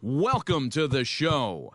welcome to the show.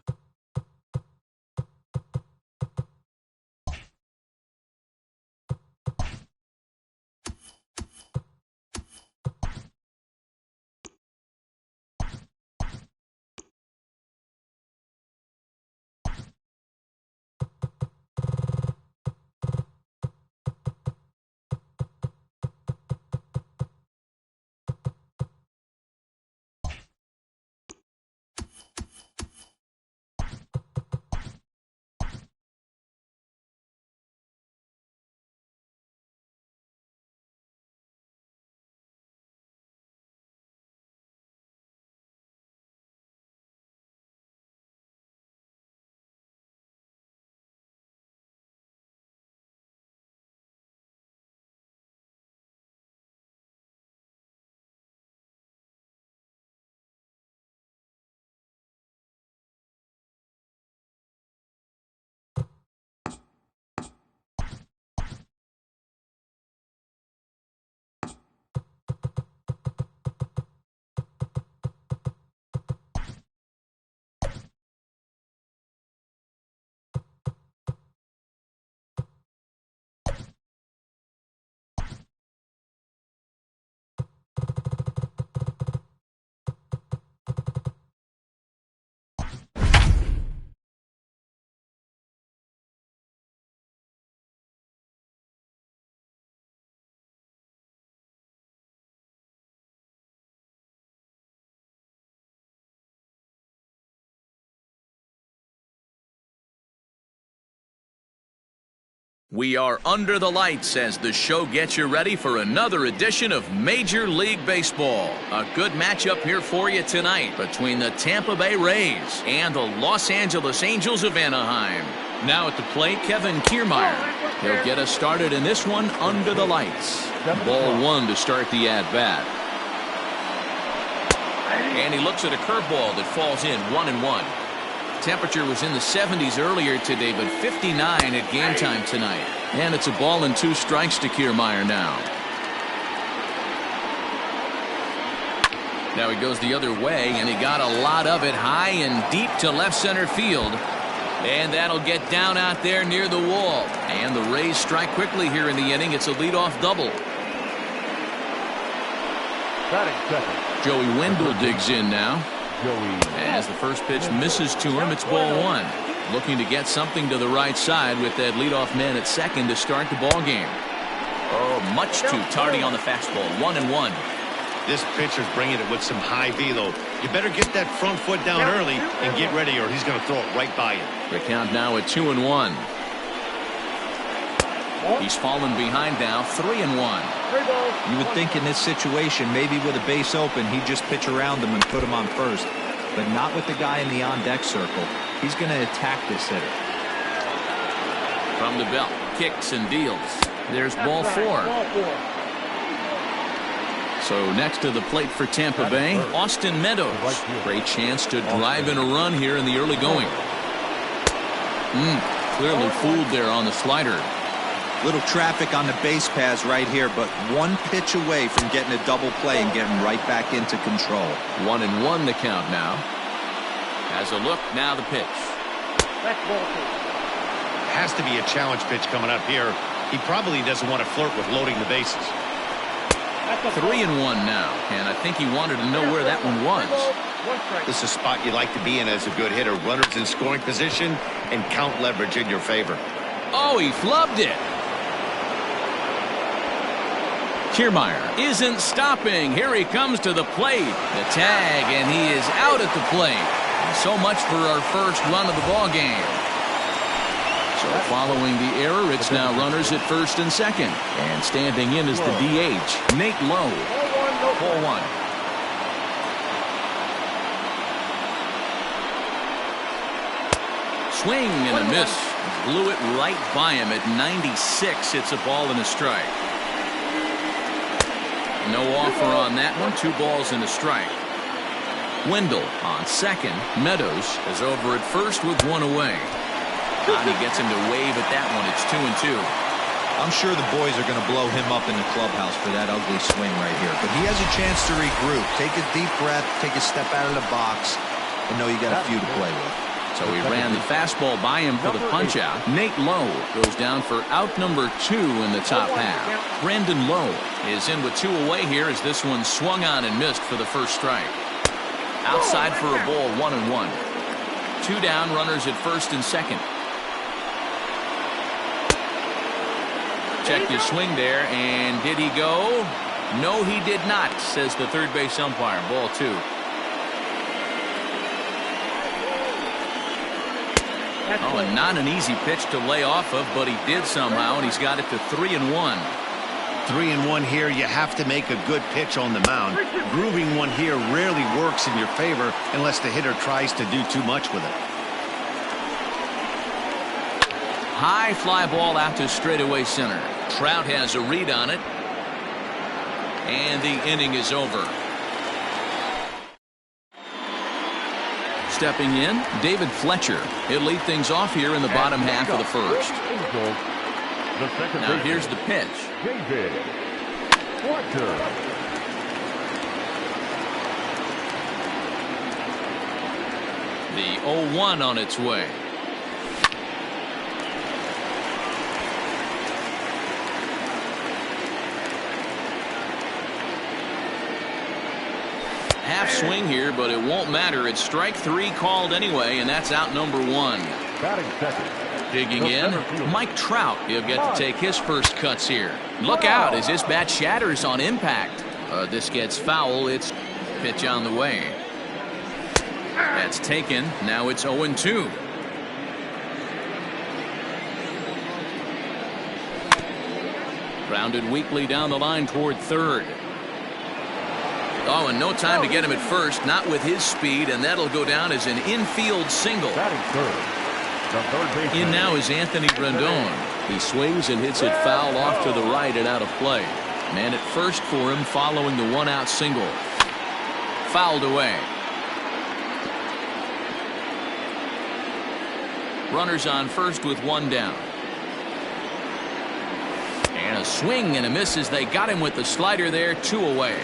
We are under the lights as the show gets you ready for another edition of Major League Baseball. A good matchup here for you tonight between the Tampa Bay Rays and the Los Angeles Angels of Anaheim. Now at the plate, Kevin Kiermaier. He'll get us started in this one under the lights. Ball one to start the at-bat. And he looks at a curveball that falls in 1-1. Temperature was in the 70s earlier today, but 59 at game time tonight. And it's a ball and 2 strikes to Kiermaier now. Now he goes the other way, and he got a lot of it high and deep to left center field. And that'll get down out there near the wall. And the Rays strike quickly here in the inning. It's a leadoff double. Joey Wendell digs in now. As the first pitch misses to him, it's ball one. Looking to get something to the right side with that leadoff man at second to start the ball game. Oh, much too tardy on the fastball. 1-1. This pitcher's bringing it with some high velo. You better get that front foot down early and get ready, or he's going to throw it right by you. The count now at 2-1. He's fallen behind now, 3-1. You would think in this situation, maybe with a base open, he'd just pitch around him and put him on first. But not with the guy in the on-deck circle. He's going to attack this hitter. From the belt, kicks and deals. There's ball 4. So next to the plate for Tampa Bay, Austin Meadows. Great chance to drive in a run here in the early going. Clearly fooled there on the slider. Little traffic on the base paths right here, but one pitch away from getting a double play and getting right back into control. 1-1 the count now. As a look, now the pitch. Has to be a challenge pitch coming up here. He probably doesn't want to flirt with loading the bases. 3-1 now, and I think he wanted to know where that one was. This is a spot you like to be in as a good hitter. Runners in scoring position and count leverage in your favor. Oh, he flubbed it. Kiermaier isn't stopping. Here he comes to the plate. The tag, and he is out at the plate. So much for our first run of the ball game. So following the error, it's now runners at first and second. And standing in is the DH, Nate Lowe. Ball 1. Swing and a miss. Blew it right by him at 96. It's a ball and a strike. No offer on that one. 2 balls and a strike. Wendell on second. Meadows is over at first with 1 away. He gets him to wave at that one. It's 2-2. I'm sure the boys are going to blow him up in the clubhouse for that ugly swing right here. But he has a chance to regroup. Take a deep breath. Take a step out of the box. but no, you got a few to play with. So he ran the fastball by him for the punch-out. Nate Lowe goes down for out number 2 in the top half. Brandon Lowe is in with 2 away here as this one swung on and missed for the first strike. Outside for a ball, 1-1. 2 down, runners at first and second. Check the swing there, and did he go? No, he did not, says the third base umpire. Ball 2. Oh, and not an easy pitch to lay off of, but he did somehow, and he's got it to 3-1. 3-1 here. You have to make a good pitch on the mound. Grooving one here rarely works in your favor unless the hitter tries to do too much with it. High fly ball out to straightaway center. Trout has a read on it, and the inning is over. Stepping in, David Fletcher. He'll lead things off here in the bottom half of the first. Now here's the pitch. David Fletcher. The 0-1 on its way. Half swing here, but it won't matter. It's strike 3 called anyway, and that's out number 1. Batting second. Digging in, Mike Trout. He'll get to take his first cuts here. Look out as this bat shatters on impact. This gets foul. It's pitch on the way. That's taken. Now it's 0-2. Grounded weakly down the line toward third. Oh, and no time to get him at first, not with his speed, and that'll go down as an infield single. In now is Anthony Rendon. He swings and hits it foul off to the right and out of play. Man at first for him following the 1-out single. Fouled away. Runners on first with 1 down. And a swing and a miss as they got him with the slider there, 2 away.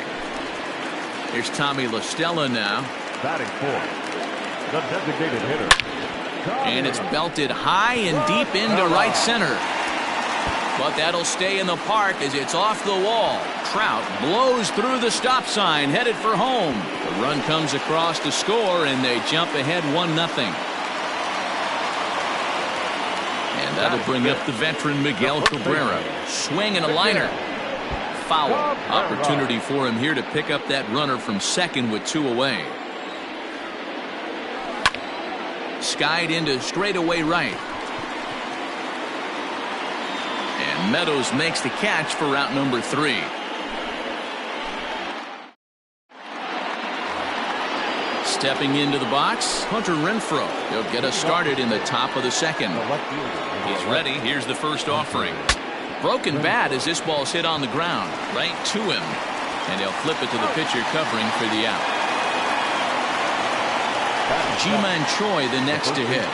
Here's Tommy La Stella now. Batting 4th, the designated hitter. And it's belted high and deep into right center. But that'll stay in the park as it's off the wall. Trout blows through the stop sign, headed for home. The run comes across to score, and they jump ahead 1-0. And that'll bring up the veteran Miguel Cabrera. Swing and a liner. Foul. Opportunity for him here to pick up that runner from second with 2 away. Skied into straightaway right. And Meadows makes the catch for route number 3. Stepping into the box, Hunter Renfroe. He'll get us started in the top of the second. He's ready. Here's the first offering. Broken bat as this ball's hit on the ground. Right to him. And he'll flip it to the pitcher covering for the out. Ji-Man Choi the next to hit.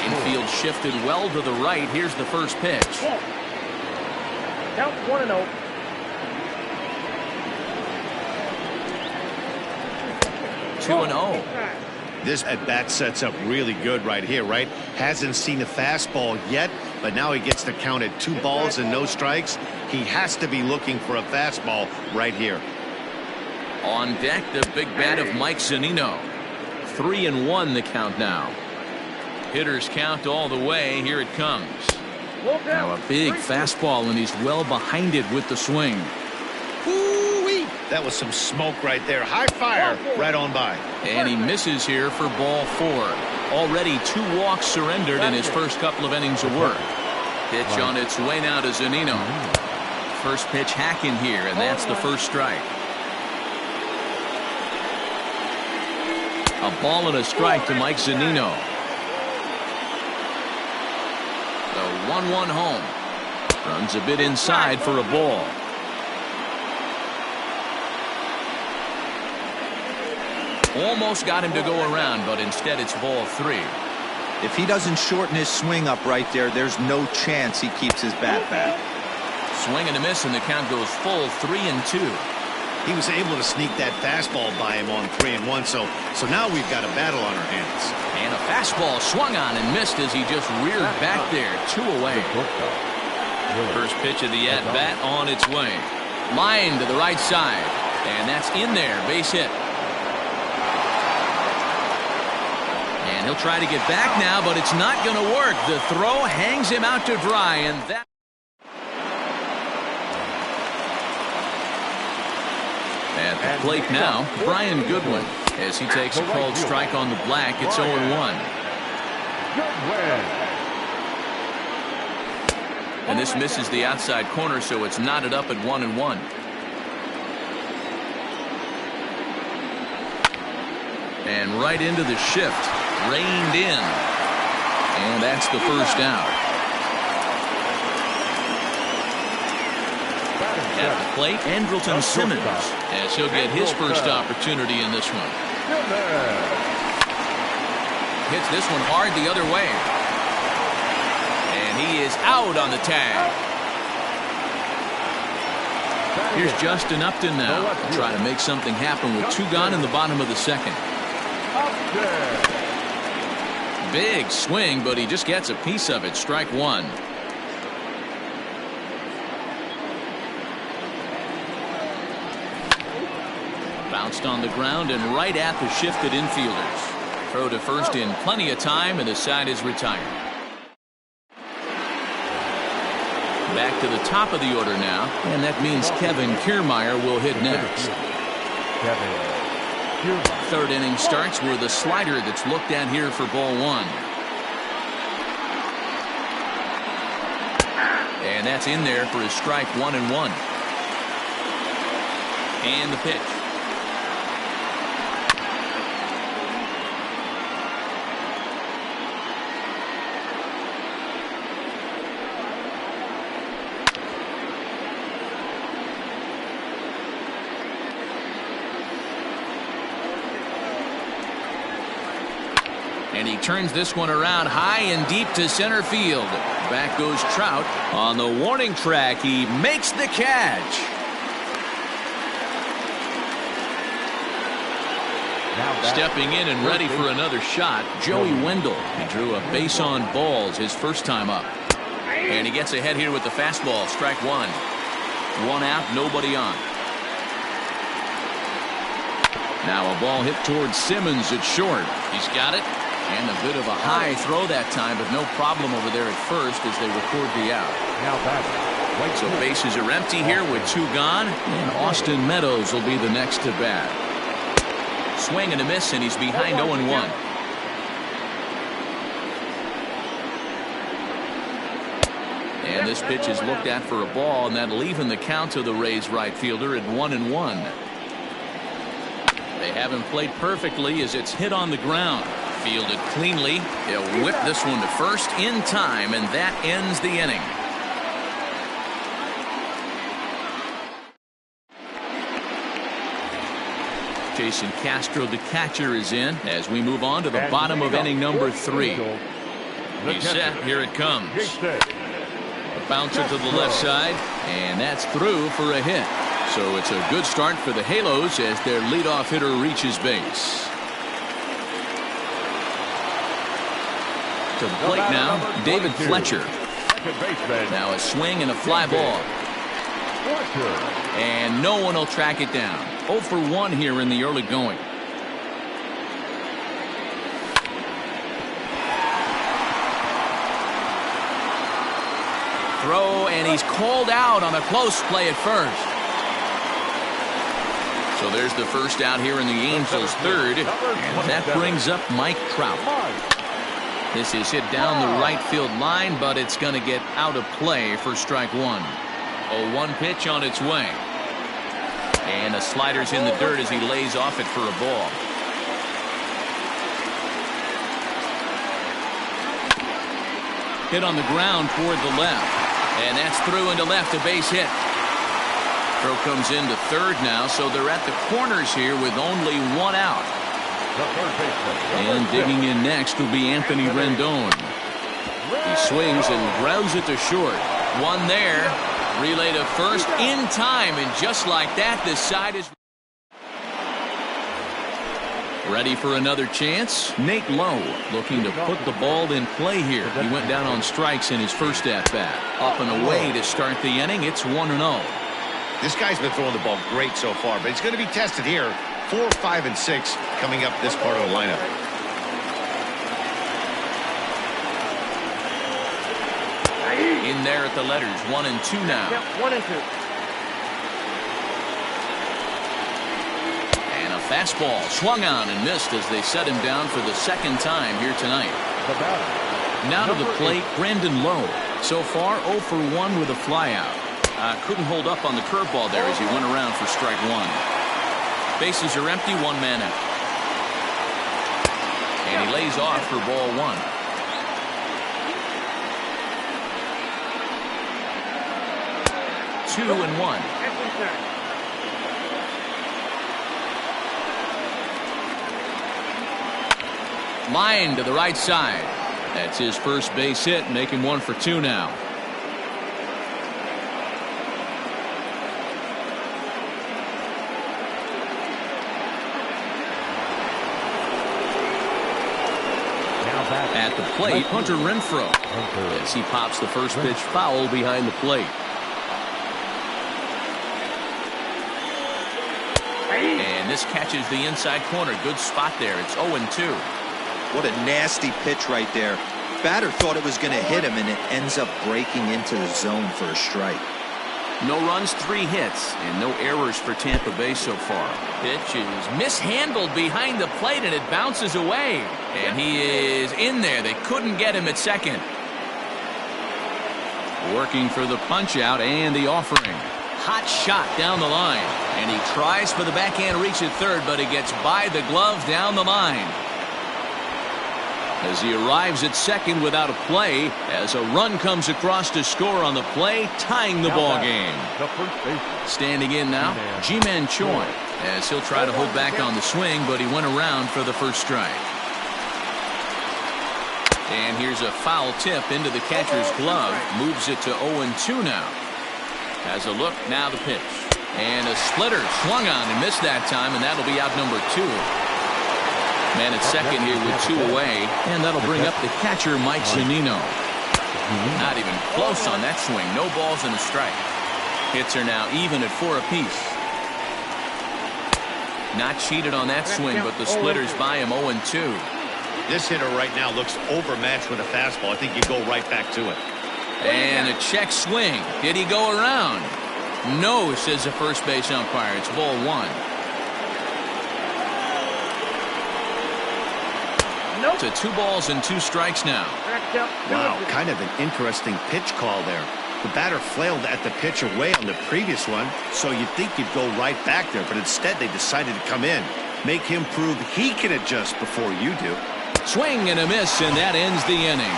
Infield shifted well to the right. Here's the first pitch. Count 1-0. Two and 0. This at bat sets up really good right here, right? Hasn't seen a fastball yet, but now he gets to count at 2 balls and no strikes. He has to be looking for a fastball right here. On deck, the big bat of Mike Zunino. 3-1 the count now. Hitters count all the way. Here it comes. Now a big fastball, and he's well behind it with the swing. Ooh-wee. That was some smoke right there. High fire right on by. And he misses here for ball 4. Already 2 walks surrendered in his first couple of innings of work. Pitch on its way now to Zunino. First pitch hacking here, and that's the first strike. A ball and a strike to Mike Zunino. The 1-1 home. Runs a bit inside for a ball. Almost got him to go around, but instead it's ball 3. If he doesn't shorten his swing up right there, there's no chance he keeps his bat back. Swing and a miss, and the count goes full 3-2. He was able to sneak that fastball by him on 3-1. So now we've got a battle on our hands. And a fastball swung on and missed as he just reared back there. 2 away. First pitch of the at-bat on its way. Line to the right side. And that's in there. Base hit. And he'll try to get back now, but it's not going to work. The throw hangs him out to dry, and that... At the plate now, Brian Goodwin, as he takes a called strike on the black. It's 0-1. And this misses the outside corner, so it's knotted up at 1-1. And right into the shift, reined in, and that's the first out. At the plate, Andrelton Simmons, as he'll get his first opportunity in this one. Hits this one hard the other way. And he is out on the tag. Here's Justin Upton now, trying to make something happen with 2 gone in the bottom of the second. Big swing, but he just gets a piece of it. Strike 1. Bounced on the ground and right at the shifted infielders. Throw to first in plenty of time, and the side is retired. Back to the top of the order now, and that means Kevin Kiermaier will hit next. Third inning starts with a slider that's looked at here for ball 1. And that's in there for his strike 1-1. And the pitch. And he turns this one around high and deep to center field. Back goes Trout on the warning track. He makes the catch. Stepping in and ready for another shot, Joey Wendell. He drew a base on balls his first time up. And he gets ahead here with the fastball. Strike 1. 1 out, nobody on. Now a ball hit towards Simmons at short. He's got it. And a bit of a high throw that time, but no problem over there at first as they record the out. So bases are empty here with 2 gone, and Austin Meadows will be the next to bat. Swing and a miss, and he's behind 0-1. And this pitch is looked at for a ball, and that'll even the count to the Rays right fielder at 1-1. They haven't played perfectly as it's hit on the ground. Fielded cleanly. He'll whip this one to first in time, and that ends the inning. Jason Castro, the catcher, is in as we move on to the bottom of inning number 3. He's set. Here it comes. A bouncer to the left side, and that's through for a hit. So it's a good start for the Halos as their leadoff hitter reaches base. To the plate now, David Fletcher. Now a swing and a fly ball. And no one will track it down. 0 for 1 here in the early going. Throw, and he's called out on a close play at first. So there's the first out here in the Angels' third, and that brings up Mike Trout. This is hit down the right field line, but it's going to get out of play for strike 1. 0-1 pitch on its way. And a slider's in the dirt as he lays off it for a ball. Hit on the ground toward the left. And that's through into left, a base hit. Throw comes into third now, so they're at the corners here with only 1 out. And digging in next will be Anthony Rendon. He swings and grounds it to short. 1 there, Relay to first in time, and just like that, this side is ready for another chance. Nate Lowe looking to put the ball in play here. He went down on strikes in his first at-bat. Up and away to start the inning. It's 1-0. This guy's been throwing the ball great so far, but he's going to be tested here. 4, 5, and 6 coming up this part of the lineup. In there at the letters, 1 and 2 now. Yep, 1 and 2. And a fastball swung on and missed as they set him down for the second time here tonight. The batter. Now to the plate, Brandon Lowe. So far, 0 for 1 with a flyout. Couldn't hold up on the curveball there as he went around for strike 1. Bases are empty, 1 man out. And he lays off for ball 1. Two and 1. Line to the right side. That's his first base hit, making 1 for 2 now. At the plate, Hunter Renfroe, as he pops the first pitch foul behind the plate. And this catches the inside corner. Good spot there. It's 0-2. What a nasty pitch right there. Batter thought it was going to hit him, and it ends up breaking into the zone for a strike. No runs, 3 hits, and no errors for Tampa Bay so far. Pitch is mishandled behind the plate, and it bounces away. And he is in there. They couldn't get him at second. Working for the punch out and the offering. Hot shot down the line. And he tries for the backhand reach at third, but he gets by the glove down the line. As he arrives at second without a play, as a run comes across to score on the play, tying the ball game. Standing in now, Ji-Man Choi, as he'll try to hold back on the swing, but he went around for the first strike. And here's a foul tip into the catcher's glove, moves it to 0-2 now. Has a look, now the pitch. And a splitter swung on and missed that time, and that'll be out number 2. Man at second here with 2 away, and that'll bring up the catcher, Mike Zunino. Not even close on that swing. No balls and a strike. Hits are now even at 4 apiece. Not cheated on that swing, but the splitter's by him 0-2. This hitter right now looks overmatched with a fastball. I think you go right back to it. And a check swing. Did he go around? No, says the first base umpire. It's ball 1. To 2 balls and 2 strikes now. Wow, kind of an interesting pitch call there. The batter flailed at the pitch away on the previous one, so you'd think you'd go right back there, but instead they decided to come in. Make him prove he can adjust before you do. Swing and a miss, and that ends the inning.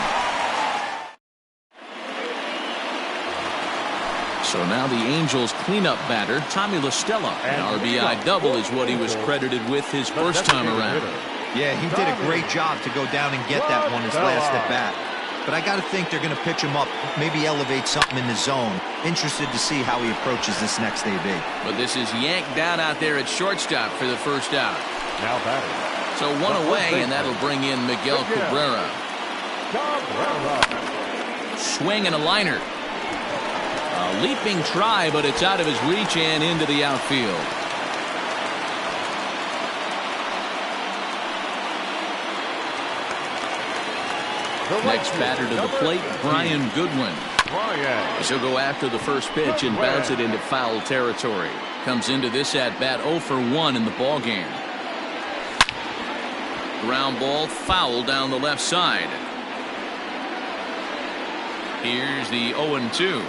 So now the Angels cleanup batter, Tommy La Stella. An RBI double is what he was credited with his first time around. Yeah, he did a great job to go down and get that one his last at bat. But I got to think they're going to pitch him up, maybe elevate something in the zone. Interested to see how he approaches this next AB. But this is yanked down out there at shortstop for the first out. Now batting. So 1 away, and that'll bring in Miguel Cabrera. Swing and a liner. A leaping try, but it's out of his reach and into the outfield. Next batter to the plate, Brian Goodwin. He'll go after the first pitch and bounce it into foul territory. Comes into this at-bat 0 for 1 in the ballgame. Ground ball foul down the left side. Here's the 0-2.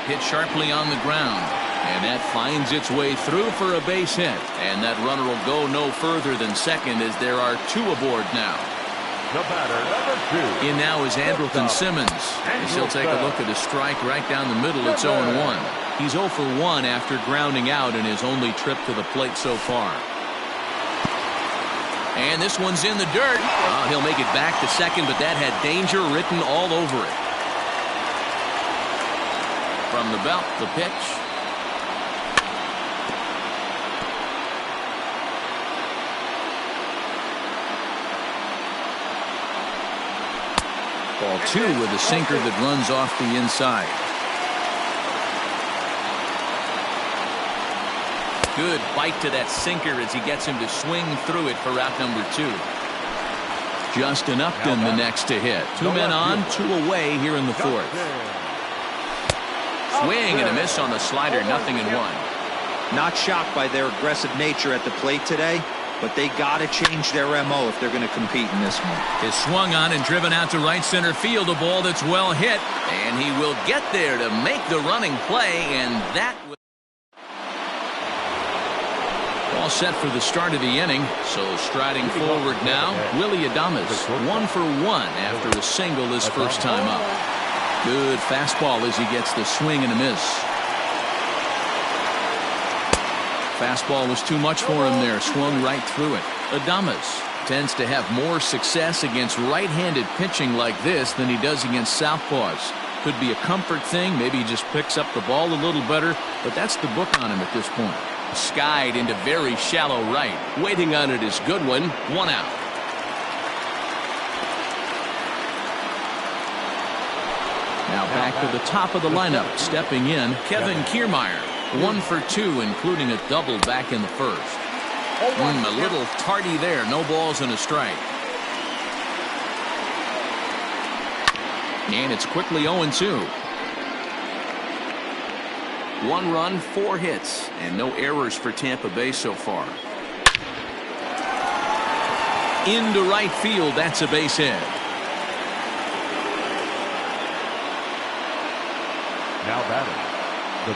Hit sharply on the ground. And that finds its way through for a base hit. And that runner will go no further than second as there are 2 aboard now. The batter, number 2. In now is Andrelton Simmons. As he'll take a look at a strike right down the middle. It's 0-1. He's 0 for 1 after grounding out in his only trip to the plate so far. And this one's in the dirt. He'll make it back to second, but that had danger written all over it. From the belt, the pitch. Ball 2 with a sinker that runs off the inside. Good bite to that sinker as he gets him to swing through it for out number 2. Justin Upton the next to hit. 2 men on, 2 away here in the 4th. Swing and a miss on the slider, 0-1. Not shocked by their aggressive nature at the plate today, but they got to change their MO if they're going to compete in this one. Is swung on and driven out to right center field. A ball that's well hit, and he will get there to make the running play, and that will... All set for the start of the inning. So striding forward now, Willie Adames, 1 for 1 after a single his first time up. Good fastball as he gets the swing and a miss. Fastball was too much for him there, swung right through it. Adames tends to have more success against right-handed pitching like this than he does against southpaws. Could be a comfort thing, maybe he just picks up the ball a little better, but that's the book on him at this point. Skied into very shallow right. Waiting on it is Goodwin. 1 out. Now back to the top of the lineup. Stepping in, Kevin Kiermaier. 1 for 2, including a double back in the first. A little tardy there. No balls and a strike. And it's quickly 0-2. 1 run, 4 hits, and no errors for Tampa Bay so far. Into right field, that's a base hit. Now batting.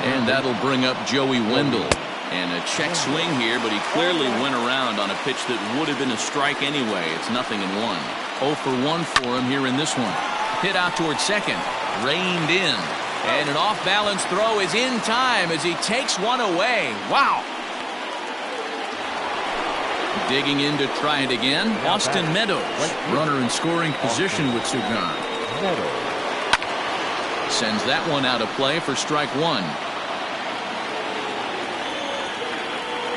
And that'll bring up Joey Wendell. And a check swing here, but he clearly went around on a pitch that would have been a strike anyway. It's 0-1. 0 for 1 for him here in this one. Hit out towards second. Reined in. And an off-balance throw is in time as he takes one away. Wow. Digging in to try it again. Austin Meadows. Runner in scoring position with Sugan. Sends that one out of play for strike 1.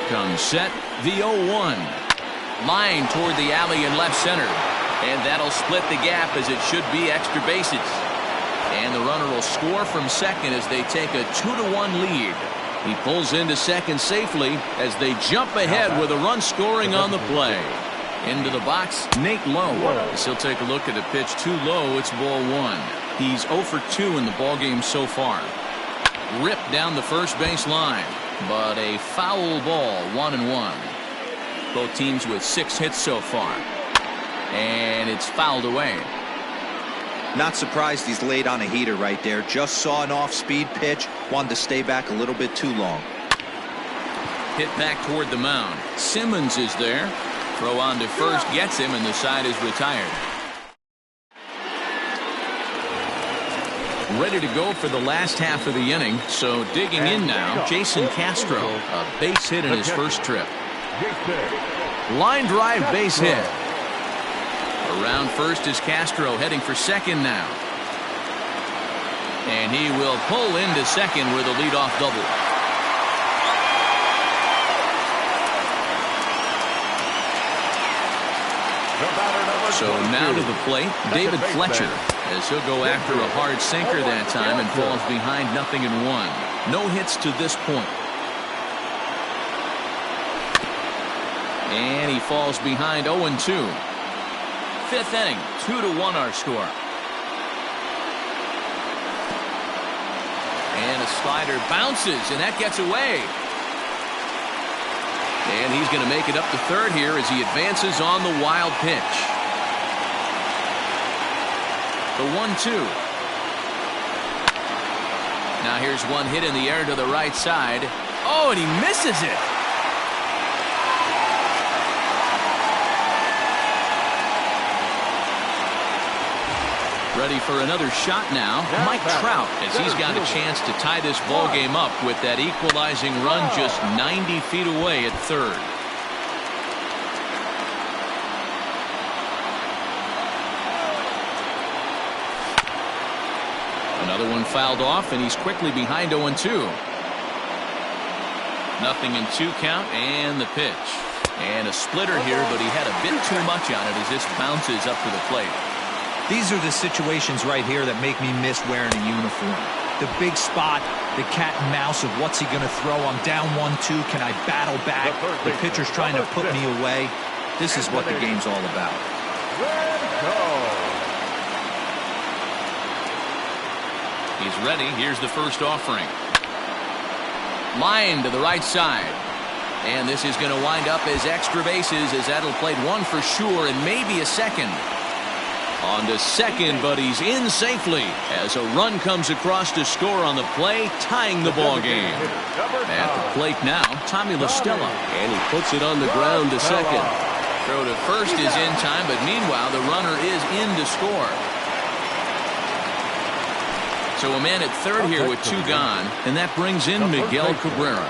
Comes set. The 0-1. Line toward the alley in left center. And that'll split the gap as it should be extra bases. And the runner will score from second as they take a 2-1 lead. He pulls into second safely as they jump ahead with a run scoring on the play. Into the box, Nate Lowe. As he'll take a look at a pitch too low, it's ball 1. He's 0 for 2 in the ballgame so far. Ripped down the first base line, but a foul ball, 1-1. Both teams with 6 hits so far. And it's fouled away. Not surprised he's laid on a heater right there. Just saw an off-speed pitch. Wanted to stay back a little bit too long. Hit back toward the mound. Simmons is there. Throw on to first gets him, and the side is retired. Ready to go for the last half of the inning. So digging in now, Jason Castro. A base hit in his first trip. Line drive base hit. Around first is Castro, heading for second now. And he will pull into second with a leadoff double. So now to the plate, David Fletcher, as he'll go after a hard sinker that time and falls behind 0-1. No hits to this point. And he falls behind 0-2. 5th inning, 2-1 our score. And a slider bounces, and that gets away. And he's going to make it up to third here as he advances on the wild pitch. The 1-2. Now here's one hit in the air to the right side. Oh, and he misses it. Ready for another shot now, Mike Trout, as he's got a chance to tie this ball game up with that equalizing run just 90 feet away at third. Another one fouled off, and he's quickly behind 0-2. Nothing in 2 count, and the pitch. And a splitter here, but he had a bit too much on it as this bounces up to the plate. These are the situations right here that make me miss wearing a uniform. The big spot, the cat and mouse of what's he going to throw. I'm down 1-2. Can I battle back? The pitcher's trying to put me away. This is what the game's all about. He's ready. Here's the first offering. Line to the right side. And this is going to wind up as extra bases, as that'll play one for sure and maybe a second. On to second, but he's in safely as a run comes across to score on the play, tying the ball game. At the plate now, Tommy LaStella, and he puts it on the ground to second. Throw to first is in time, but meanwhile the runner is in to score. So a man at third here with 2 gone, and that brings in Miguel Cabrera.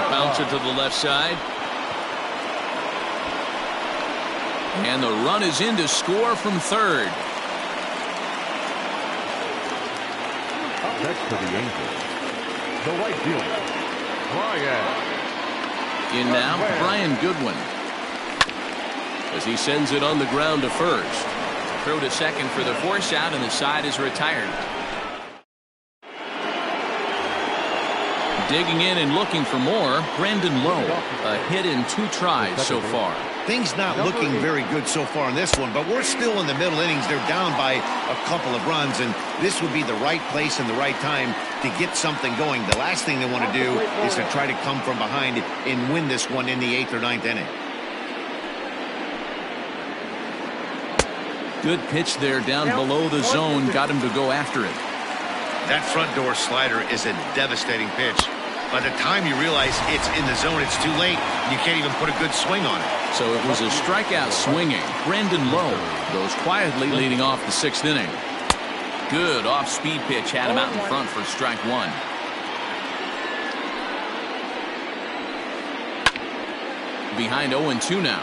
Bouncer to the left side. And the run is in to score from third. Up next to the Angels, the right fielder, Brian. In now, Brian Goodwin. As he sends it on the ground to first. Throw to second for the force out, and the side is retired. Digging in and looking for more, Brandon Lowe. A hit in 2 tries so far. Things not looking very good so far in this one, but we're still in the middle innings. They're down by a couple of runs, and this would be the right place and the right time to get something going. The last thing they want to do is to try to come from behind and win this one in the 8th or 9th inning. Good pitch there down below the zone. Got him to go after it. That front door slider is a devastating pitch. By the time you realize it's in the zone, it's too late. You can't even put a good swing on it. So it was a strikeout swinging. Brandon Lowe goes quietly leading off the 6th inning. Good off-speed pitch had him out in front for strike 1. Behind 0-2 now.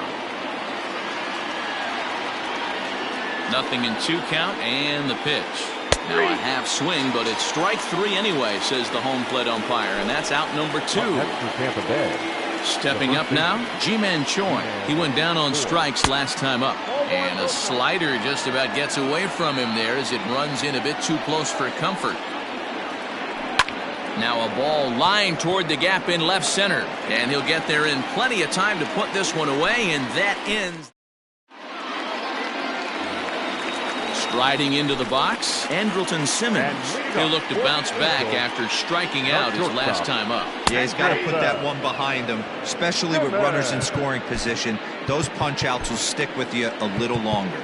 Nothing in 2 count, and the pitch. Now a half swing, but it's strike 3 anyway, says the home plate umpire, and that's out number 2. Tampa Bay. Stepping up now, Ji-Man Choi. He went down on strikes last time up. And a slider just about gets away from him there as it runs in a bit too close for comfort. Now a ball lined toward the gap in left center. And he'll get there in plenty of time to put this one away, and that ends. Striding into the box, Andrelton Simmons. He'll look to bounce back after striking out his last time up. Yeah, he's got to put that one behind him, especially with runners in scoring position. Those punch-outs will stick with you a little longer.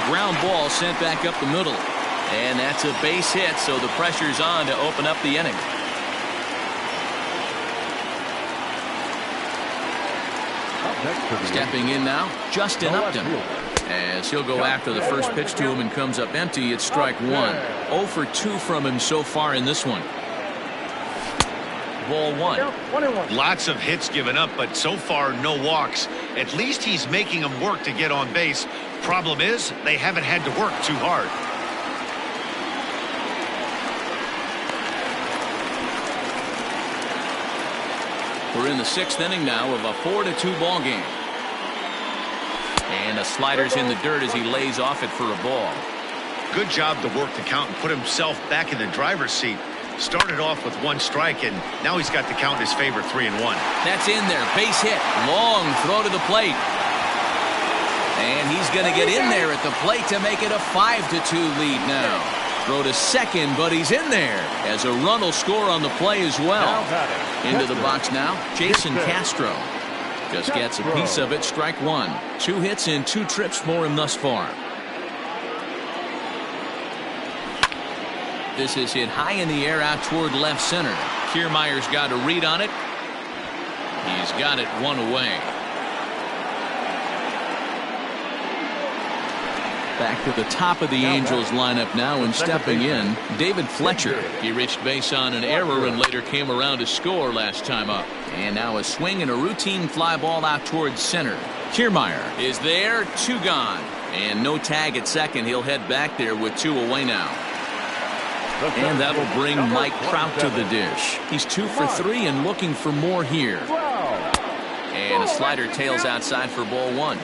Ground ball sent back up the middle. And that's a base hit, so the pressure's on to open up the inning. Stepping in now, Justin Upton. As he'll go after the first pitch to him and comes up empty, it's strike 1. 0 for 2 from him so far in this one. Ball 1. Lots of hits given up, but so far no walks. At least he's making them work to get on base. Problem is, they haven't had to work too hard. We're in the 6th inning now of a 4-2 ball game. And the slider's in the dirt as he lays off it for a ball. Good job to work the count and put himself back in the driver's seat. Started off with 1 strike, and now he's got the count in his favor, 3-1. That's in there. Base hit. Long throw to the plate. And he's going to get in there at the plate to make it a 5-2 lead now. Throw to second, but he's in there as a run will score on the play as well. Into the box now, Jason Castro. Just gets a piece of it, strike 1. 2 hits and 2 trips for him thus far. This is hit high in the air out toward left center. Kiermaier's got a read on it. He's got it 1 away. Back to the top of the Angels lineup now, and stepping in, David Fletcher. He reached base on an error and later came around to score last time up. And now a swing and a routine fly ball out towards center. Kiermaier is there, 2 gone. And no tag at second. He'll head back there with 2 away now. And that'll bring Mike Trout to the dish. He's 2 for 3 and looking for more here. And a slider tails outside for ball 1.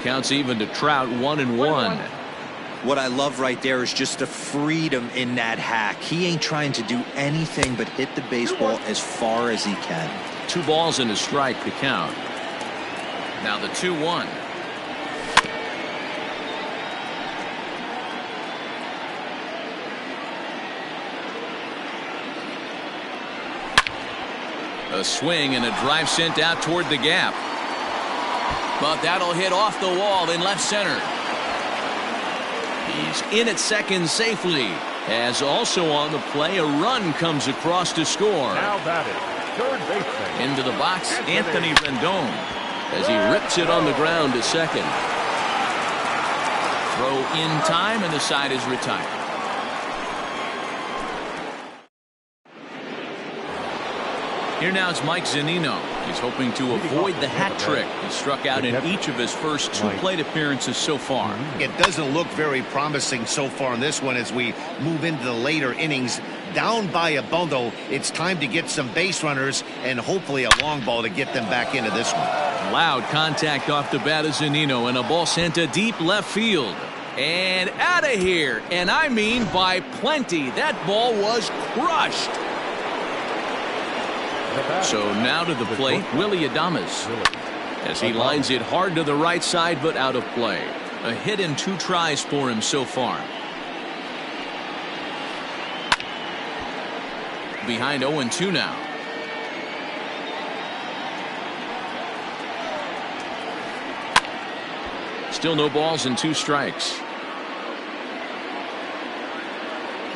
Counts even to Trout, 1-1. What I love right there is just the freedom in that hack. He ain't trying to do anything but hit the baseball as far as he can. 2 balls and a strike to count. Now the 2-1. A swing and a drive sent out toward the gap. But that'll hit off the wall in left center. He's in at second safely. As also on the play, a run comes across to score. Now batting, third baseman. Into the box, Anthony Rendon, as he rips it on the ground to second. Throw in time, and the side is retired. Here now is Mike Zunino. He's hoping to avoid the hat trick. He struck out in each of his first 2 plate appearances so far. It doesn't look very promising so far in this one as we move into the later innings. Down by a bundle, it's time to get some base runners and hopefully a long ball to get them back into this one. Loud contact off the bat of Zunino, and a ball sent to deep left field. And out of here, and I mean by plenty. That ball was crushed. So now to the plate, Willy Adames, as he lines it hard to the right side, but out of play. A hit in 2 tries for him so far. Behind 0-2 now. Still no balls and 2 strikes.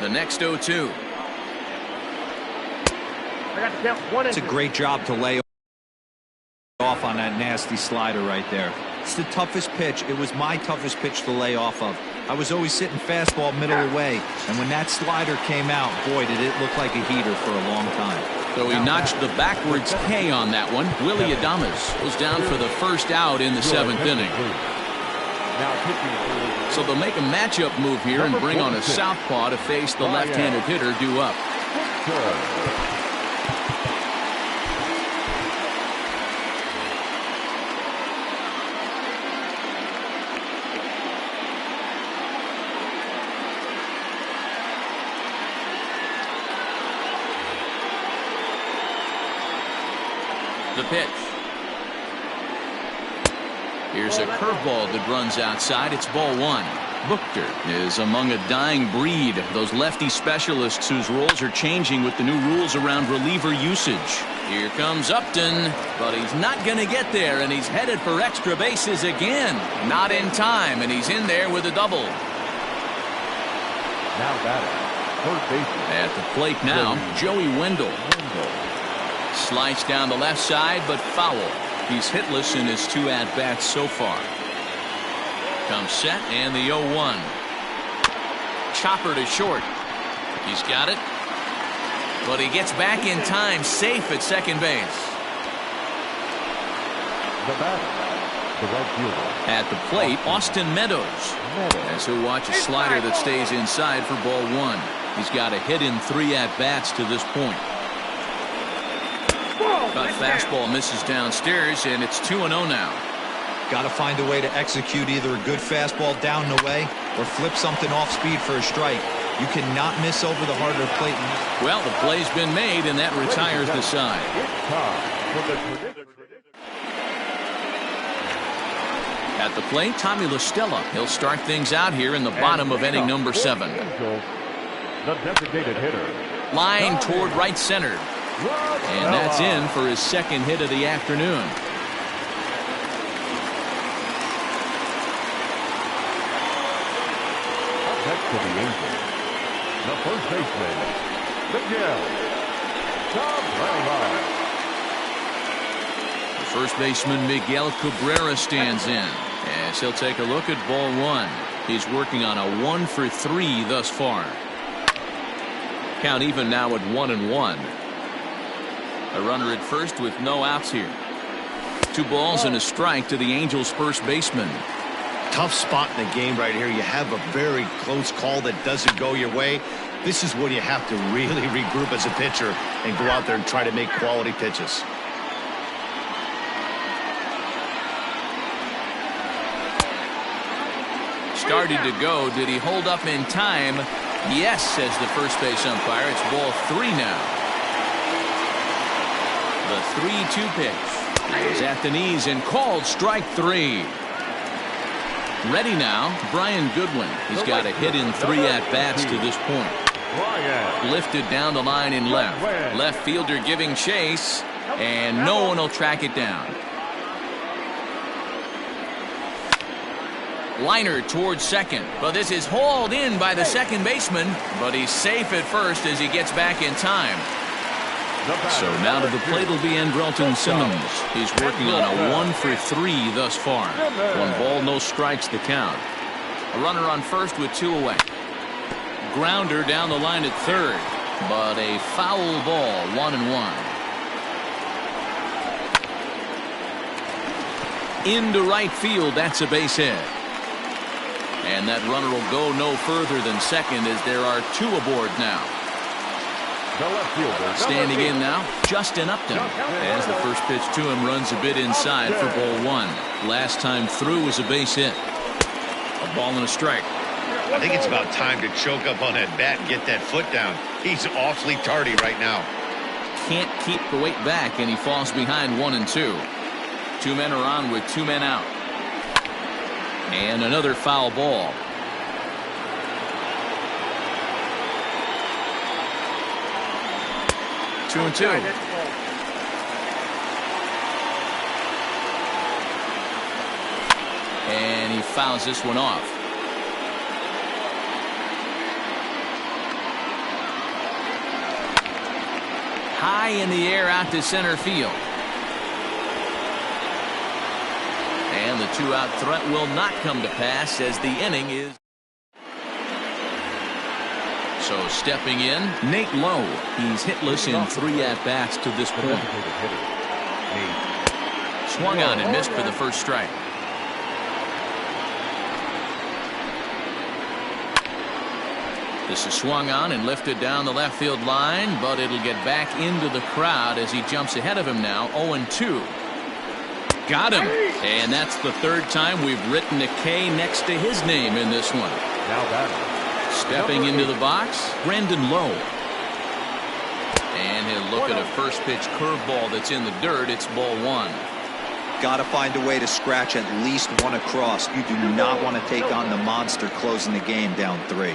The next 0-2. It's a great job to lay off on that nasty slider right there. It's the toughest pitch. It was my toughest pitch to lay off of. I was always sitting fastball middle away, and when that slider came out, boy, did it look like a heater for a long time. So he notched the backwards K on that one. Willy Adames goes down for the first out in the 7th inning. So they'll make a matchup move here and bring on a southpaw to face the left-handed hitter due up. The pitch. Here's a curveball that runs outside. It's ball 1. Buchter is among a dying breed, those lefty specialists whose roles are changing with the new rules around reliever usage. Here comes Upton, but he's not going to get there, and he's headed for extra bases again. Not in time, and he's in there with a double. Now batting, third baseman. At the plate now, Joey Wendell. Sliced down the left side, but foul. He's hitless in his 2 at-bats so far. Comes set, and the 0-1. Chopper to short. He's got it. But he gets back in time, safe at second base. The batter, the right fielder. At the plate, Austin Meadows. As he'll watch a slider that stays inside for ball 1. He's got a hit in 3 at-bats to this point. But fastball misses downstairs, and it's 2-0 now. Got to find a way to execute either a good fastball down and away or flip something off speed for a strike. You cannot miss over the heart of the plate. Well, the play's been made, and that retires the side. At the plate, Tommy La Stella. He'll start things out here in the bottom of inning number 7. The designated hitter. Line toward right center. And that's in for his 2nd hit of the afternoon. Up next to the Angels, the first baseman, Miguel. First baseman Miguel Cabrera stands in as he'll take a look at ball one. He's working on a 1-for-3 thus far. Count even now at 1-1. A runner at first with no outs here. 2 balls and a strike to the Angels first baseman. Tough spot in the game right here. You have a very close call that doesn't go your way. This is when you have to really regroup as a pitcher and go out there and try to make quality pitches. Started to go. Did he hold up in time? Yes, says the first base umpire. It's ball 3 now. The 3-2 pitch is at the knees and called strike 3. Ready now, Brian Goodwin. He's got a hit in 3 at-bats to this point. Lifted down the line in left. Left fielder giving chase, and no one will track it down. Liner towards second, but this is hauled in by the second baseman, but he's safe at first as he gets back in time. So now to the plate will be Andrelton Simmons. He's working on a 1-for-3 thus far. 1 ball, no strikes the count. A runner on first with 2 away. Grounder down the line at third, but a foul ball, 1-1. Into right field, that's a base hit. And that runner will go no further than second as there are 2 aboard now. Standing in now, Justin Upton, as the first pitch to him runs a bit inside for ball 1. Last time through was a base hit. A ball and a strike. I think it's about time to choke up on that bat and get that foot down. He's awfully tardy right now. Can't keep the weight back, and he falls behind 1 and 2. 2 men are on with 2 men out. And another foul ball. Two and 2. And he fouls this one off. High in the air out to center field. And the 2-out threat will not come to pass as the inning is. So stepping in, Nate Lowe. He's hitless in 3 at-bats to this point. Swung on and missed for the first strike. This is swung on and lifted down the left field line, but it'll get back into the crowd as he jumps ahead of him now, 0-2. Got him, and that's the 3rd time we've written a K next to his name in this one. Now batting. Stepping into the box, Brandon Lowe. And he'll look at a first pitch curveball that's in the dirt. It's ball 1. Got to find a way to scratch at least 1 across. You do not want to take on the monster closing the game down 3.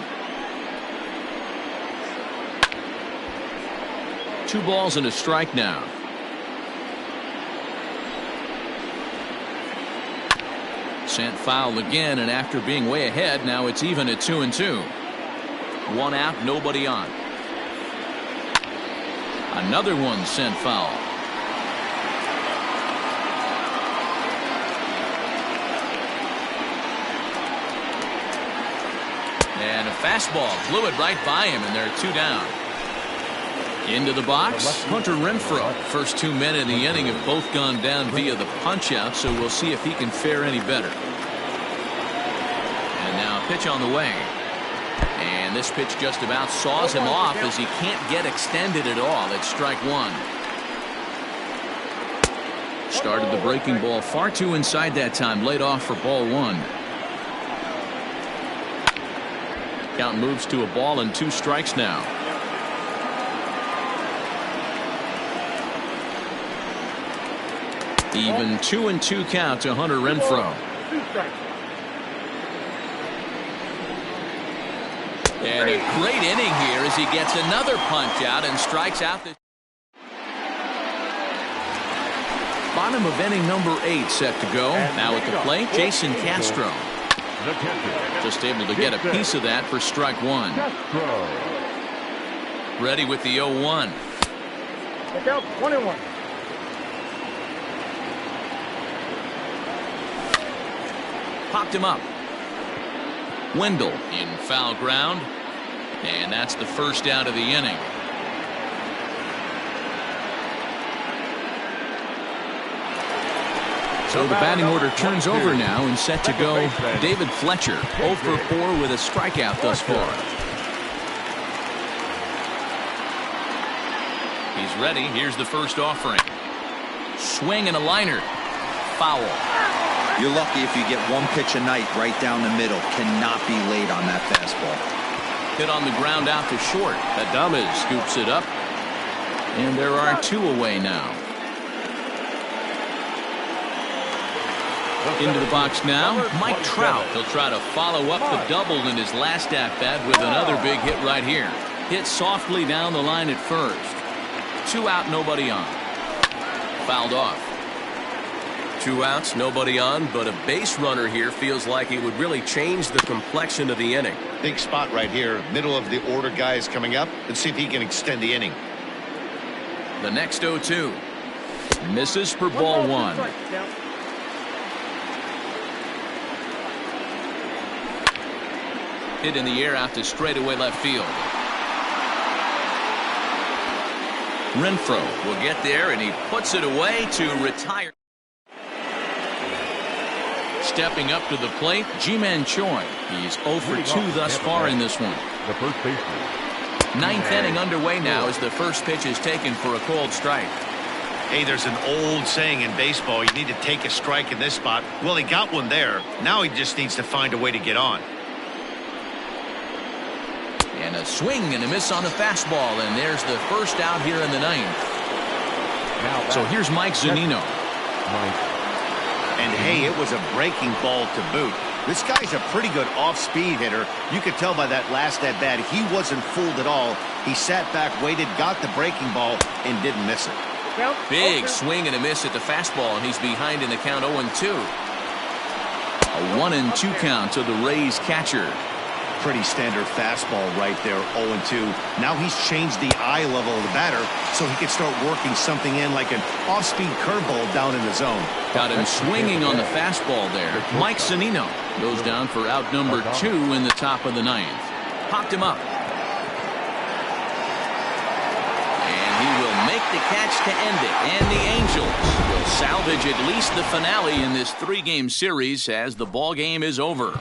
2 balls and a strike now. Sent foul again, and after being way ahead, now it's even at 2 and 2. 1 out, nobody on. Another one sent foul. And a fastball blew it right by him, and there are 2 down. Into the box, Hunter Renfroe. First 2 men in the inning have both gone down via the punch-out, so we'll see if he can fare any better. And now a pitch on the way. And this pitch just about saws him off as he can't get extended at all. It's strike 1. Started the breaking ball far too inside that time. Laid off for ball 1. Count moves to a ball and 2 strikes now. Even 2 and 2 count to Hunter Renfroe. And a great inning here as he gets another punch out and strikes out the bottom of inning number 8 set to go. Now at the plate, Jason Castro. Just able to get a piece of that for strike 1. Ready with the 0-1. Look out, 21. Popped him up. Wendell in foul ground. And that's the first out of the inning. So the batting order turns over now and set to go David Fletcher, 0 for 4 with a strikeout thus far. He's ready. Here's the first offering. Swing and a liner. Foul. You're lucky if you get one pitch a night right down the middle. Cannot be late on that fastball. Hit on the ground out to short. Adames scoops it up. And there are 2 away now. Into the box now, Mike Trout. He'll try to follow up the double in his last at-bat with another big hit right here. Hit softly down the line at first. 2 out, nobody on. Fouled off. 2 outs, nobody on, but a base runner here feels like it would really change the complexion of the inning. Big spot right here. Middle of the order guy is coming up. Let's see if he can extend the inning. The next 0-2. Misses for ball 1. Hit in the air out to straightaway left field. Renfroe will get there, and he puts it away to retire. Stepping up to the plate, Ji-Man Choi. He's 0 for 2 thus far in this one. The first baseman. 9th inning underway now as the first pitch is taken for a called strike. Hey, there's an old saying in baseball, you need to take a strike in this spot. Well, he got one there. Now he just needs to find a way to get on. And a swing and a miss on the fastball, and there's the first out here in the 9th. So here's Mike Zunino. And hey, it was a breaking ball to boot. This guy's a pretty good off-speed hitter. You could tell by that last at-bat he wasn't fooled at all. He sat back, waited, got the breaking ball, and didn't miss it. Big swing and a miss at the fastball, and he's behind in the count 0-2. A 1-2 count to the Rays catcher. Pretty standard fastball right there, 0-2. Now he's changed the eye level of the batter so he can start working something in like an off-speed curveball down in the zone. Got him swinging on the fastball there. Mike Zunino goes down for out number 2 in the top of the 9th. Popped him up. And he will make the catch to end it. And the Angels will salvage at least the finale in this 3-game series as the ball game is over.